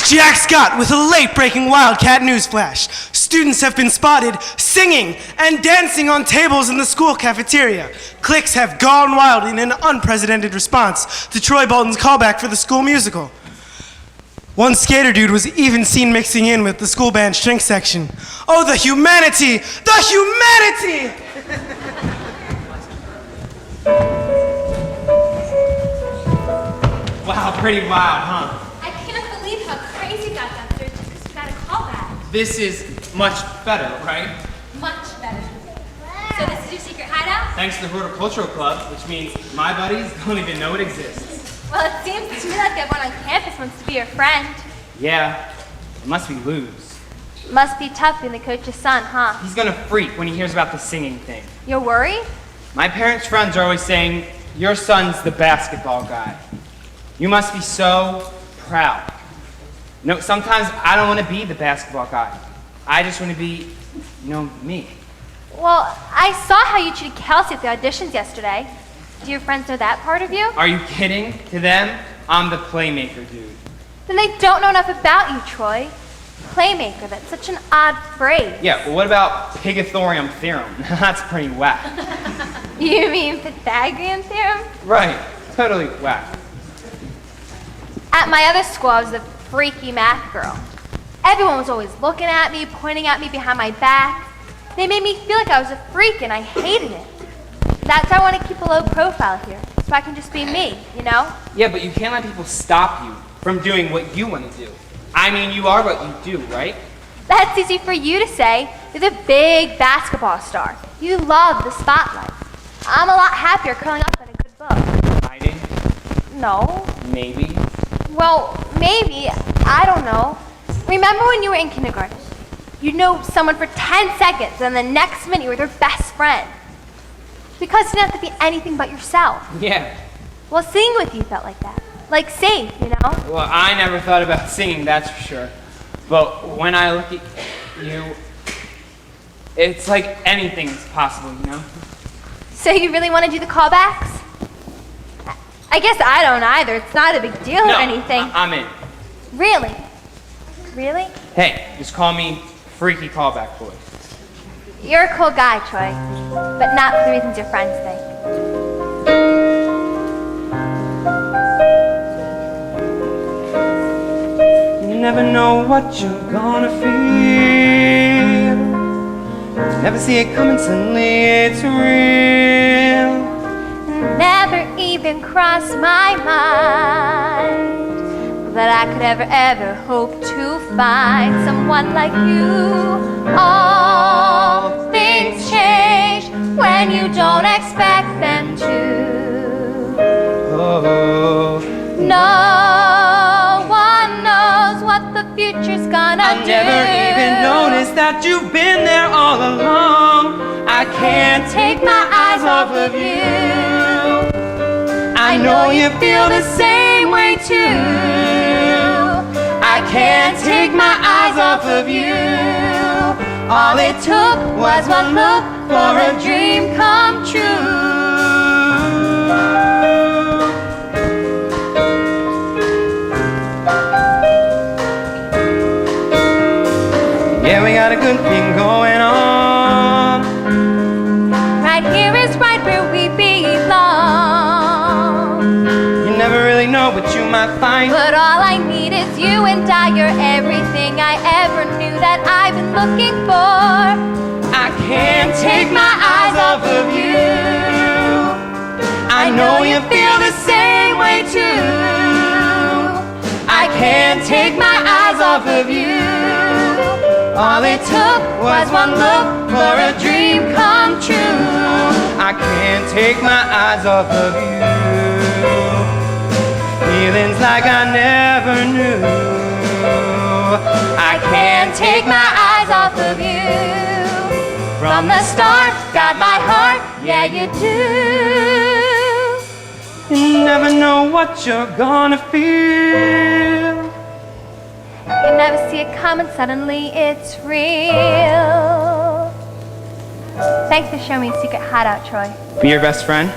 Jack Scott with a late-breaking Wildcat newsflash. Students have been spotted singing and dancing on tables in the school cafeteria. Cliques have gone wild in an unprecedented response to Troy Bolton's callback for the school musical. One skater dude was even seen mixing in with the school band string section. Oh, the humanity! The humanity! Wow, pretty wild, huh? I can't believe how crazy that got through just because we got a callback. This is much better, right? Much better. So this is your secret hideout? Thanks to the Horticultural Club, which means my buddies don't even know it exists. Well, it seems to me like everyone on campus wants to be your friend. Yeah, it must be Luz. Must be tough being the coach's son, huh? He's gonna freak when he hears about the singing thing. You're worried? My parents' friends are always saying, your son's the basketball guy. You must be so proud. No, sometimes I don't want to be the basketball guy. I just want to be, me. Well, I saw how you treated Kelsey at the auditions yesterday. Do your friends know that part of you? Are you kidding? To them, I'm the playmaker dude. Then they don't know enough about you, Troy. Playmaker, that's such an odd phrase. Yeah, well, what about Pythagorean theorem? That's pretty whack. You mean Pythagorean theorem? Right, totally whack. At my other school, I was a freaky math girl. Everyone was always looking at me, pointing at me behind my back. They made me feel like I was a freak, and I hated it. That's why I want to keep a low profile here, so I can just be me, Yeah, but you can't let people stop you from doing what you want to do. I mean, you are what you do, right? That's easy for you to say. You're the big basketball star. You love the spotlight. I'm a lot happier curling up in a good book. Hiding? No. Maybe. Well, maybe. I don't know. Remember when you were in kindergarten? You'd know someone for 10 seconds, and the next minute you were their best friend. Because you didn't have to be anything but yourself. Yeah. Well, singing with you felt like that. Like safe, Well, I never thought about singing, that's for sure. But when I look at you, it's like anything's possible, So you really want to do the callbacks? I guess I don't either. It's not a big deal or anything. I'm in. Really? Really? Hey, just call me Freaky Callback Boy. You're a cool guy, Troy. But not for the reasons your friends think. You never know what you're gonna feel. Never see it coming, suddenly it's real. Never even crossed my mind that I could ever hope to find someone like you. All things change when you don't expect them to. Oh, no one knows what the future's gonna I do. never even noticed that you've been there all along. I can't take my eyes off of you. I know you feel the same way too. I can't take my eyes off of you. All it took was one look for a dream come true. Yeah, we got a good thing going on. Right here is right where we belong. You never really know what you might find. But all I need is you and I. You're everything I ever knew that I've been looking for. I can't take my eyes off of you. I know you feel the same way too. I can't take my eyes off of you. All it took was one look for a dream come true. I can't take my eyes off of you. Feelings like I never knew. I can't take my eyes off of you. From the start, got my heart, yeah you do. You never know what you're gonna feel. You never see it coming, suddenly it's real. Thanks for showing me a secret hideout, Troy. Be your best friend.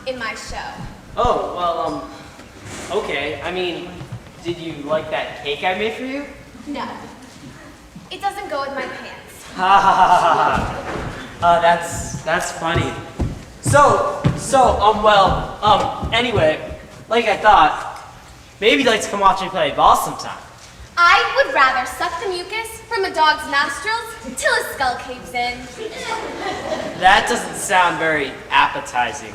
in my show. Oh, well, okay. I mean, did you like that cake I made for you? No, it doesn't go with my pants. Ha ha ha ha ha. That's funny. Anyway, like I thought, maybe you'd like to come watch me play ball sometime. I would rather suck the mucus from a dog's nostrils till his skull caves in. That doesn't sound very appetizing.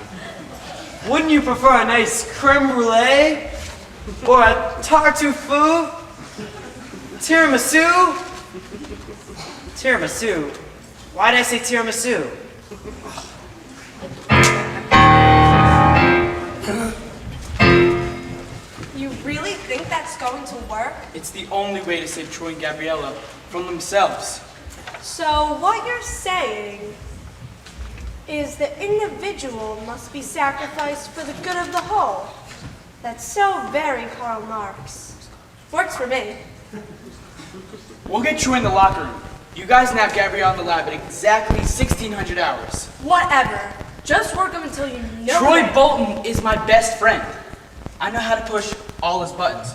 Wouldn't you prefer a nice creme brulee? Or a tartuffe? Tiramisu? Tiramisu? Why did I say tiramisu? You really think that's going to work? It's the only way to save Troy and Gabriella from themselves. So what you're saying is the individual must be sacrificed for the good of the whole. That's so very Karl Marx. Works for me. We'll get Troy in the locker room. You guys nab Gabriella in the lab at exactly 1600 hours. Whatever. Just work them until you know Troy that. Bolton is my best friend. I know how to push all his buttons.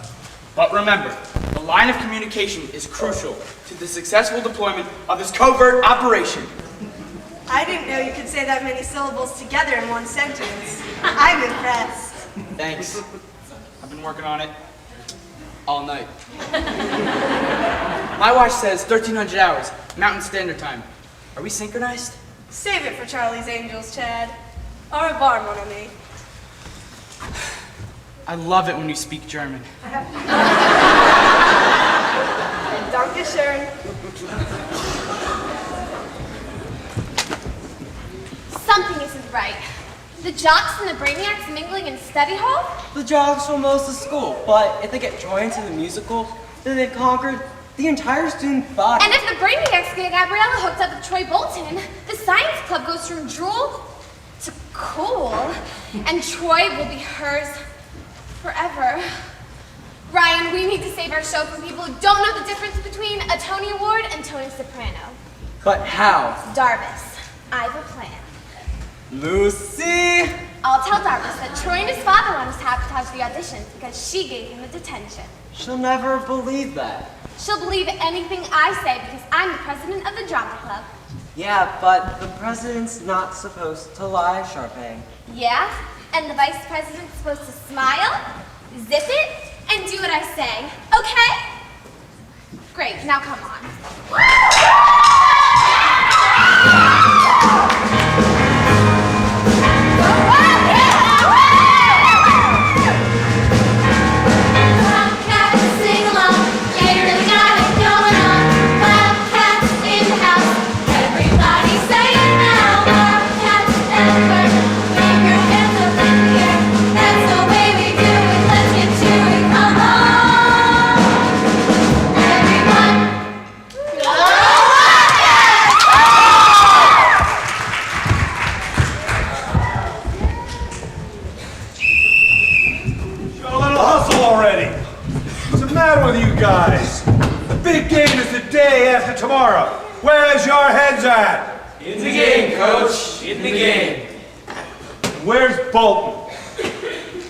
But remember, the line of communication is crucial to the successful deployment of this covert operation. I didn't know you could say that many syllables together in one sentence. I'm impressed. Thanks. I've been working on it all night. My watch says 1300 hours, Mountain Standard Time. Are we synchronized? Save it for Charlie's Angels, Chad. Au revoir, mon ami. I love it when you speak German. Dankeschön. Something isn't right. The jocks and the brainiacs mingling in study hall? The jocks will most of school, but if they get Troy into the musical, then they've conquered the entire student body. And if the brainiacs get Gabriella hooked up with Troy Bolton, the science club goes from drool to cool, and Troy will be hers forever. Ryan, we need to save our show from people who don't know the difference between a Tony Award and Tony Soprano. But how? Darvis, I have a plan. Lucy! I'll tell Darvis that Troy and his father want us to sabotage the auditions because she gave him the detention. She'll never believe that. She'll believe anything I say because I'm the president of the drama club. Yeah, but the president's not supposed to lie, Sharpay. Yeah? And the vice president's supposed to smile, zip it, and do what I say. Okay? Great, now come on. Wildcats, sing along. Yeah, you really got it going on. Wildcats in the house. Everybody say it now. Wildcats everywhere. Keep your hands up in the air. That's the way we do it. Let's get to it. Come on. Everyone. Go Wildcats! Got a little hustle already. What's the matter with you guys? The big game is the day after tomorrow. Where's your heads at? In the game, Coach. In the game. Where's Bolton?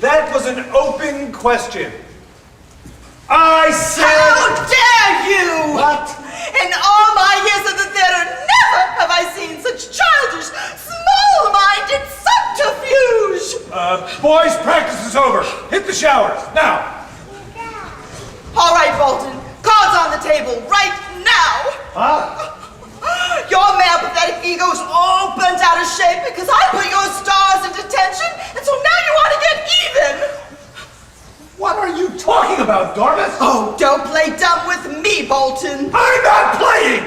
That was an open question. I said... How dare you! What? In all my years of the theater, never have I seen such childish, small-minded subterfuge! Boys, practice is over. Hit the showers, now. All right, Bolton, cards on the table right now! Huh? Your male pathetic ego's all bent out of shape because I put your stars in detention, and so now you want to get even! What are you talking about, Darvis? Oh, don't play dumb with me, Bolton! I'm not playing!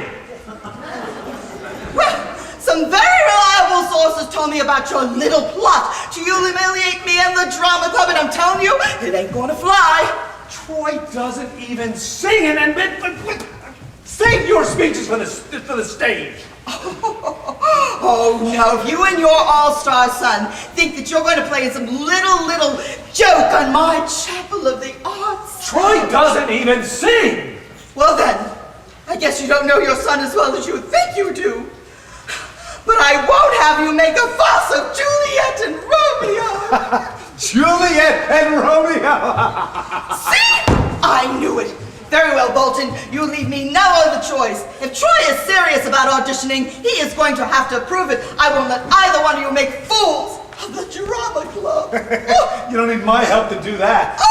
Well, some very reliable sources told me about your little plot to humiliate me and the drama club, and I'm telling you, it ain't gonna fly. Troy doesn't even sing and save your speeches for the stage. Oh no, if you and your all-star son think that you're going to play in some little joke on my Chapel of the Arts. Troy doesn't even sing. Well then, I guess you don't know your son as well as you think you do. But I won't have you make a fuss of Juliet and Romeo. Juliet and Romeo! See? I knew it. Very well, Bolton. You leave me no other choice. If Troy is serious about auditioning, he is going to have to prove it. I won't let either one of you make fools of the drama club. You don't need my help to do that.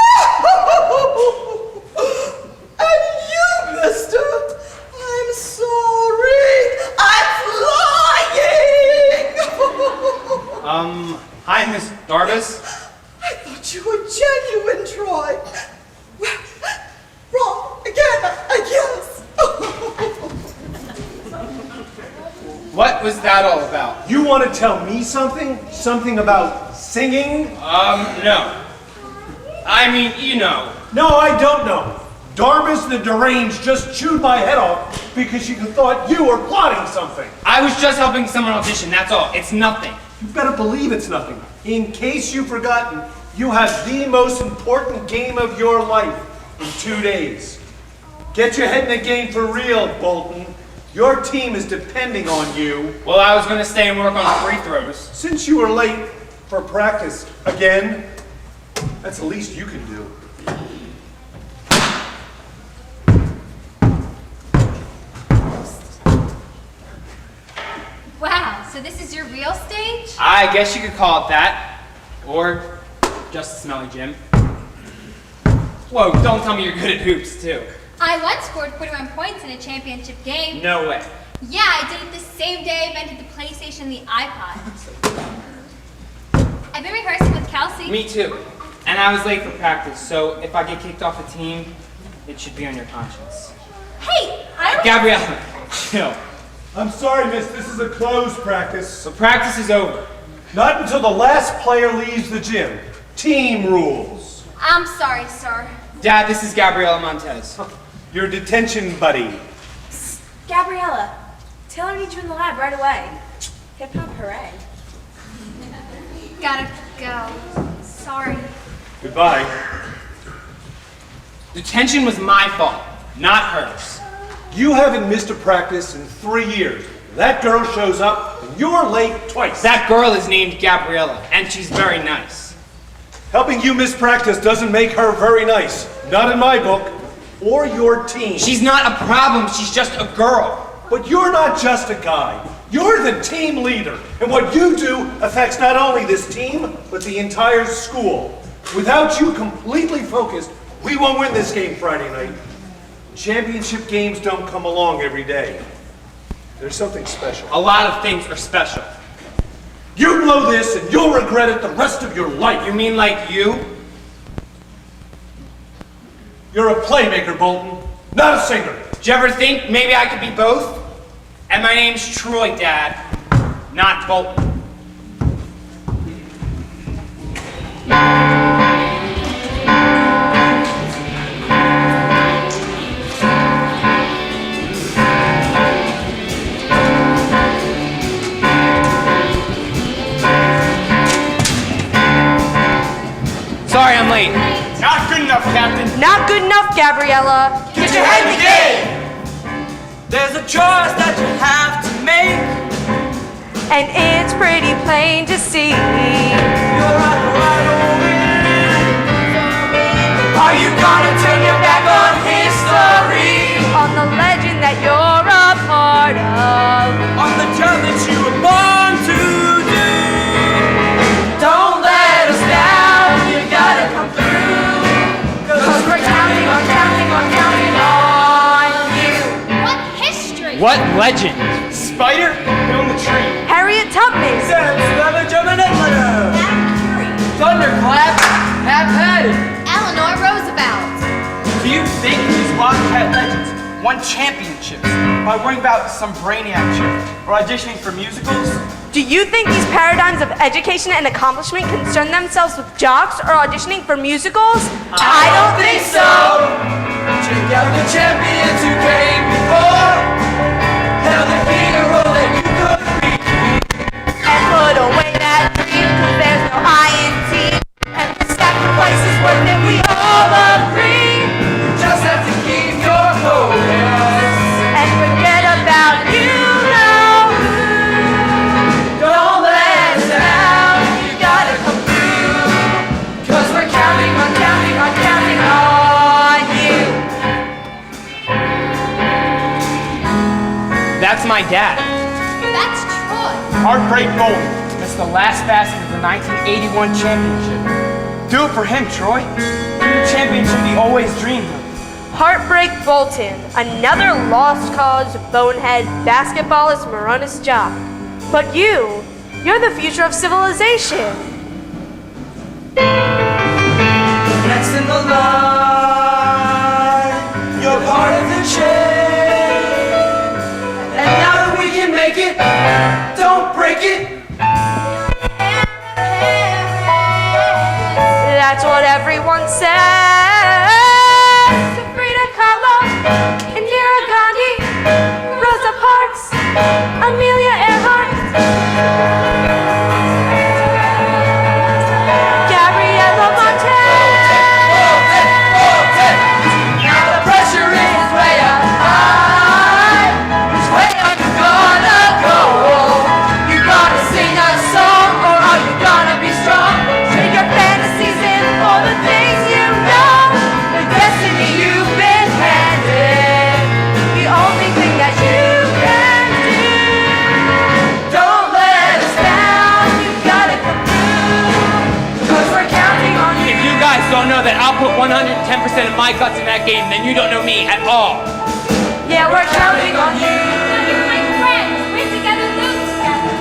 And you, mister, I'm sorry. I'm flying. Hi, Miss Darbus. I thought you were genuine, Troy. Well, wrong again, I guess. What was that all about? You want to tell me something? Something about singing? No. I mean, you know. No, I don't know. Darbus the deranged just chewed my head off because she thought you were plotting something. I was just helping someone audition, that's all. It's nothing. You better believe it's nothing. In case you've forgotten, you have the most important game of your life in 2 days. Get your head in the game for real, Bolton. Your team is depending on you. Well, I was gonna stay and work on free throws. Since you were late for practice again, that's the least you can do. Wow, so this is your real stage? I guess you could call it that. Or just Smelly Jim. Whoa, don't tell me you're good at hoops, too. I once scored 41 points in a championship game. No way. Yeah, I did it the same day I invented the PlayStation and the iPod. I've been rehearsing with Kelsey. Me too. And I was late for practice, so if I get kicked off the team, it should be on your conscience. Hey, I Gabriella, chill. I'm sorry, miss, this is a closed practice. So practice is over. Not until the last player leaves the gym. Team rules. I'm sorry, sir. Dad, this is Gabriella Montez. Your detention buddy. Gabriella, Taylor needs you in the lab right away. Hip hop hooray. Gotta go. Sorry. Goodbye. Detention was my fault, not hers. You haven't missed a practice in 3 years. That girl shows up, and you're late twice. That girl is named Gabriella, and she's very nice. Helping you miss practice doesn't make her very nice. Not in my book, or your team. She's not a problem, she's just a girl. But you're not just a guy. You're the team leader. And what you do affects not only this team, but the entire school. Without you completely focused, we won't win this game Friday night. Championship games don't come along every day. There's something special. A lot of things are special. You blow this and you'll regret it the rest of your life. You mean like you? You're a playmaker, Bolton, not a singer. Did you ever think maybe I could be both? And my name's Troy, Dad, not Bolton. Sorry I'm late. Not good enough, Captain. Not good enough, Gabriella. Get your head in the game! There's a choice that you have to make. And it's pretty plain to see. You're on the right over. Are you gonna turn your back on history? On the legend that you're a part of. On the job that you were born to do. Don't let us down, you gotta come through. Cause we're counting on you. What history? What legend? Spider, on the tree. Harriet Tubman. Thunderclap, half-headed. Eleanor Roosevelt. Do you think these Wildcat legends won championships by worrying about some brainiac chick or auditioning for musicals? Do you think these paradigms of education and accomplishment concern themselves with jocks or auditioning for musicals? I don't think so. Check out the champions who came before. Hell, the hero that you could be. And put away that dream, cause there's no I in T. And the sacrifice is worth it, we all agree. You just have to keep your focus. And forget about you know who. Don't let us down. You gotta come through. my dad. That's Troy. Heartbreak Bolton missed the last basket of the 1981 championship. Do it for him, Troy. The championship he always dreamed of. Heartbreak Bolton, another lost cause bonehead basketballist Maronis job. But you're the future of civilization. Next in the line, you're part of the chain. And now that we can make it, don't break it. That's what everyone says. Frida Kahlo, Indira Gandhi, Rosa Parks, Amelia Earhart, Gabriela Montez. Now the pressure is way up high. Which way are you gonna go? You gonna sing a song or are you gonna be strong? Trade your fantasies in for the things you know. The destiny you've been handed. The only thing that you can do. Don't let us Down, you gotta come through. 'Cause we're counting on you. If you guys don't know that I'll put 110% of my guts in that game, then you don't know me at all. Yeah, we're counting on you. You're my friends. We're together, lose together.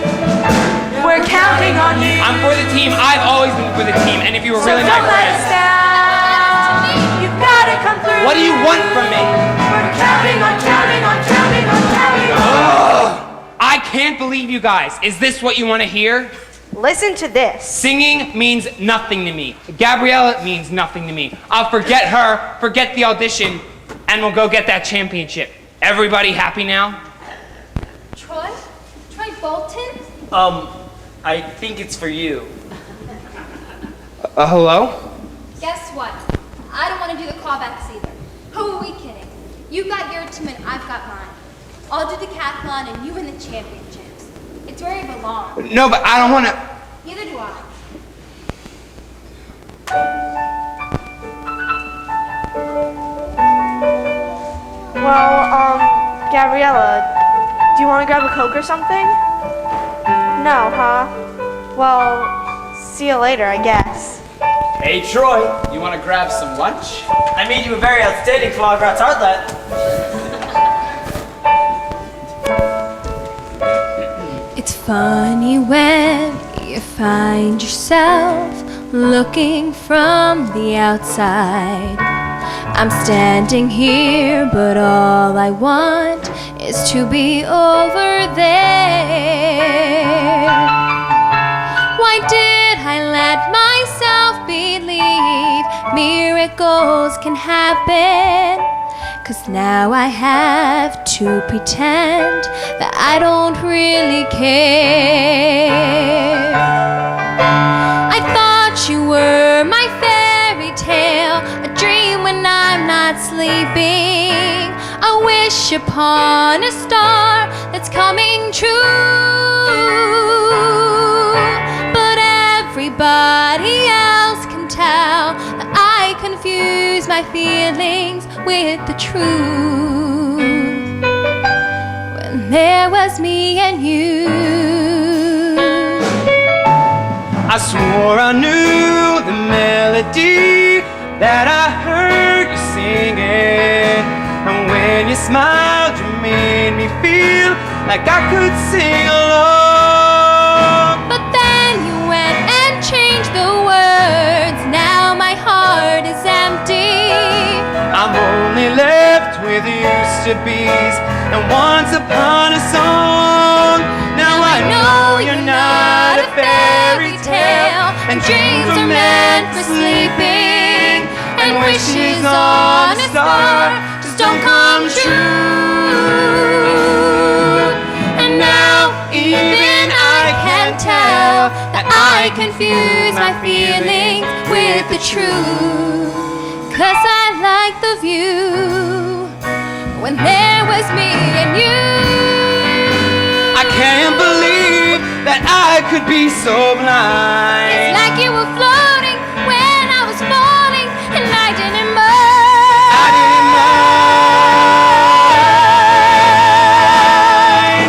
We're counting on you. I'm for the team. I've always been for the team. And if you were So really my don't let us friends, down. You gotta come through. what do you want from me? We're counting on, counting on, counting on, counting on. I can't believe you guys. Is this what you want to hear? Listen to this. Singing means nothing to me. Gabriella means nothing to me. I'll forget her, forget the audition, and we'll go get that championship. Everybody happy now? Troy? Troy Bolton? I think it's for you. Hello? Guess what? I don't want to do the callbacks either. Who are we kidding? You've got your team and I've got mine. I'll do the decathlon and you win the championships. It's where you belong. No, but I don't want to. Neither do I. Well, Gabriella, do you want to grab a Coke or something? No, huh? Well, see you later, I guess. Hey Troy, you want to grab some lunch? I made you a very outstanding foie gras tartlet. It's funny when you find yourself looking from the outside. I'm standing here, but all I want is to be over there. Why did I let myself believe miracles can happen? 'Cause now I have to pretend that I don't really care. I thought you were my fairy tale, a dream when I'm not sleeping, a wish upon a star that's coming true. But everybody else can tell that I confuse my feelings with the truth. When there was me and you. I swore I knew the melody that I heard you singing. And when you smiled, you made me feel like I could sing along. But then you went and changed the words. Now my heart is empty. I'm only left with used to be's and once upon a song. Now I know you're not a fairy tale, and dreams are meant for sleeping, and wishes on a star just don't come true. And now even I can tell that I confuse my feelings with the truth. 'Cause I like the view when there was me and you. I can't believe that I could be so blind. It's like you were floating when I was falling and I didn't mind. I didn't mind.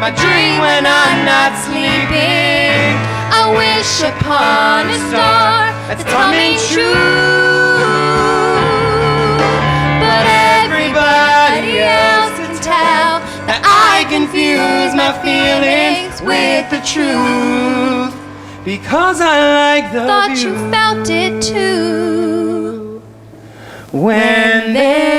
I dream when I'm not sleeping. I wish upon a star that's coming true. But everybody else can tell that I confuse my feelings with the truth. Because I like the Thought view you felt it too. when there